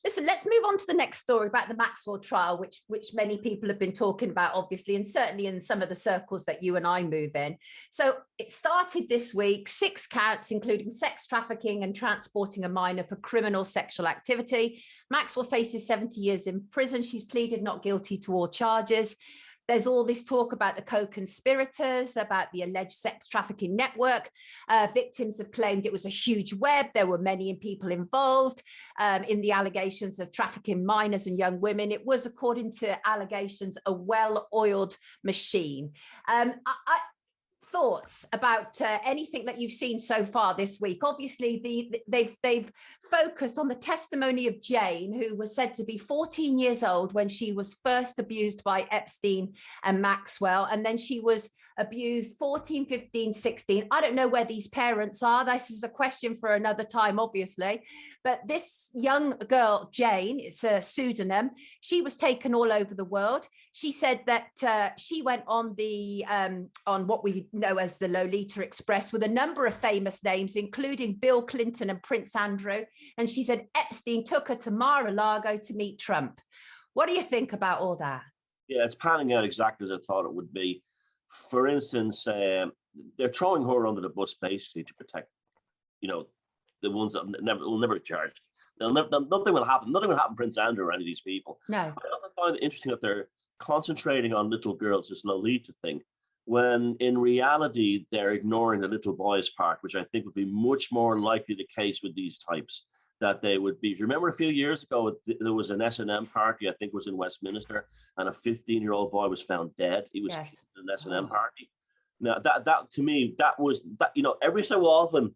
Listen, let's move on to the next story about the Maxwell trial, which many people have been talking about, obviously, and certainly in some of the circles that you and I move in. So it started this week, 6 counts, including sex trafficking and transporting a minor for criminal sexual activity. Maxwell faces 70 years in prison. She's pleaded not guilty to all charges. There's all this talk about the co-conspirators, about the alleged sex trafficking network. Victims have claimed it was a huge web. There were many people involved in the allegations of trafficking minors and young women. It was, according to allegations, a well-oiled machine. Thoughts about anything that you've seen so far this week? Obviously, they've focused on the testimony of Jane, who was said to be 14 years old when she was first abused by Epstein and Maxwell, and then she was abused 14, 15, 16. I don't know where these parents are. This is a question for another time, obviously. But this young girl, Jane, it's a pseudonym, she was taken all over the world. She said that she went on on what we know as the Lolita Express with a number of famous names, including Bill Clinton and Prince Andrew. And she said Epstein took her to Mar-a-Lago to meet Trump. What do you think about all that? Yeah, it's panning out exactly as I thought it would be. For instance, they're throwing her under the bus basically to protect, the ones that will never be charged. Nothing will happen. Nothing will happen to Prince Andrew or any of these people. No. I find it interesting that they're concentrating on little girls, this Lolita thing, when in reality they're ignoring the little boys part, which I think would be much more likely the case with these types, that they would be. If you remember a few years ago, there was an S&M party, I think it was in Westminster, and a 15-year-old boy was found dead. He was killed in an S&M party. Now, that to me, every so often,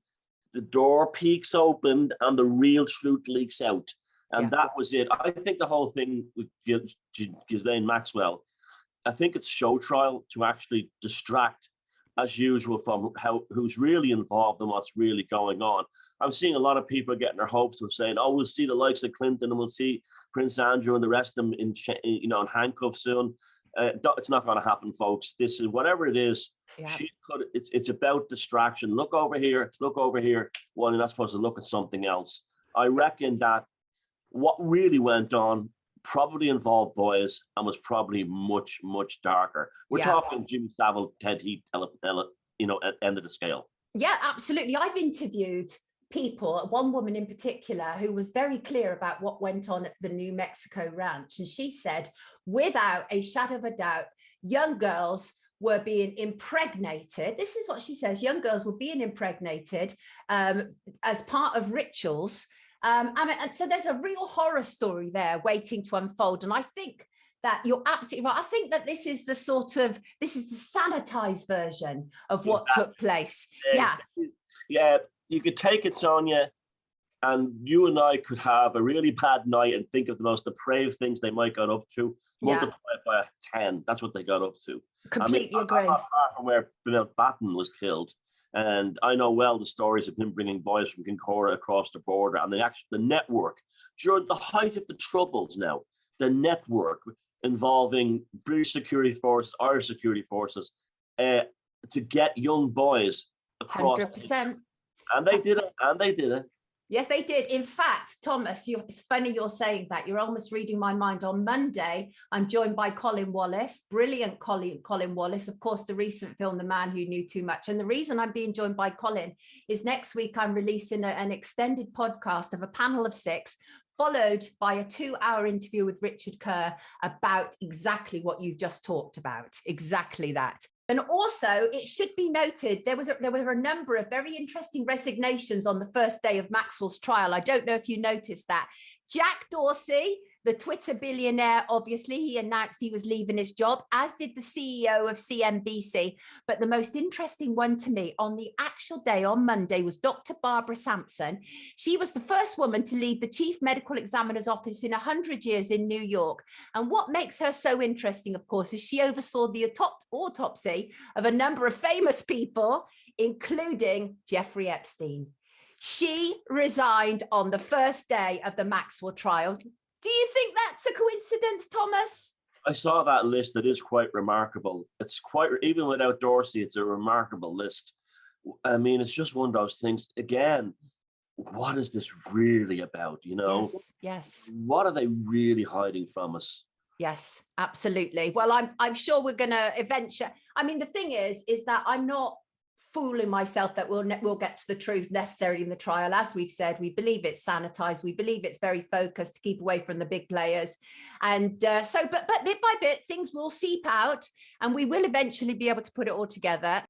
the door peeks open and the real truth leaks out. And that was it. I think the whole thing with Ghislaine Maxwell, I think it's show trial to actually distract, as usual, from who's really involved and what's really going on. I'm seeing a lot of people getting their hopes of saying, "Oh, we'll see the likes of Clinton and we'll see Prince Andrew and the rest of them in handcuffs soon." It's not going to happen, folks. This is whatever it is. Yeah. It's about distraction. Look over here. Look over here. Well, you're not supposed to look at something else. I reckon that what really went on probably involved boys and was probably much, much darker. We're talking Jimmy Savile, Ted Heath, at end of the scale. Yeah, absolutely. I've interviewed people, one woman in particular, who was very clear about what went on at the New Mexico ranch. And she said, without a shadow of a doubt, young girls were being impregnated. This is what she says. Young girls were being impregnated as part of rituals. And so there's a real horror story there waiting to unfold. And I think that you're absolutely right. I think that this is the sanitized version of what took place. Yeah, you could take it, Sonia, and you and I could have a really bad night and think of the most depraved things they might got up to, multiply it by 10. That's what they got up to. Completely agree. I'm not far from where Batten was killed. And I know well the stories of him bringing boys from Kincora across the border, and the network during the height of the Troubles. Now, the network involving British security forces, Irish security forces, to get young boys across. 100%. And they did it. Yes, they did. In fact, Thomas, it's funny you're saying that. You're almost reading my mind. On Monday, I'm joined by Colin Wallace, brilliant Colin Wallace, of course, the recent film, The Man Who Knew Too Much. And the reason I'm being joined by Colin is next week I'm releasing an extended podcast of a panel of 6, followed by a 2-hour interview with Richard Kerr about exactly what you've just talked about, exactly that. And also, it should be noted, there were a number of very interesting resignations on the first day of Maxwell's trial. I don't know if you noticed that. Jack Dorsey, the Twitter billionaire, obviously, he announced he was leaving his job, as did the CEO of CNBC. But the most interesting one to me on the actual day, on Monday, was Dr. Barbara Sampson. She was the first woman to lead the chief medical examiner's office in 100 years in New York. And what makes her so interesting, of course, is she oversaw the autopsy of a number of famous people, including Jeffrey Epstein. She resigned on the first day of the Maxwell trial. Do you think that's a coincidence, Thomas? I saw that list. It is quite remarkable. It's quite, even without Dorsey, it's a remarkable list. I mean, it's just one of those things. Again, what is this really about? You know, Yes. what are they really hiding from us? Yes, absolutely. Well, I'm sure we're going to eventually. I mean, the thing is that I'm not fooling myself that we'll get to the truth necessarily in the trial. As we've said, we believe it's sanitized. We believe it's very focused to keep away from the big players. And but bit by bit, things will seep out, and we will eventually be able to put it all together.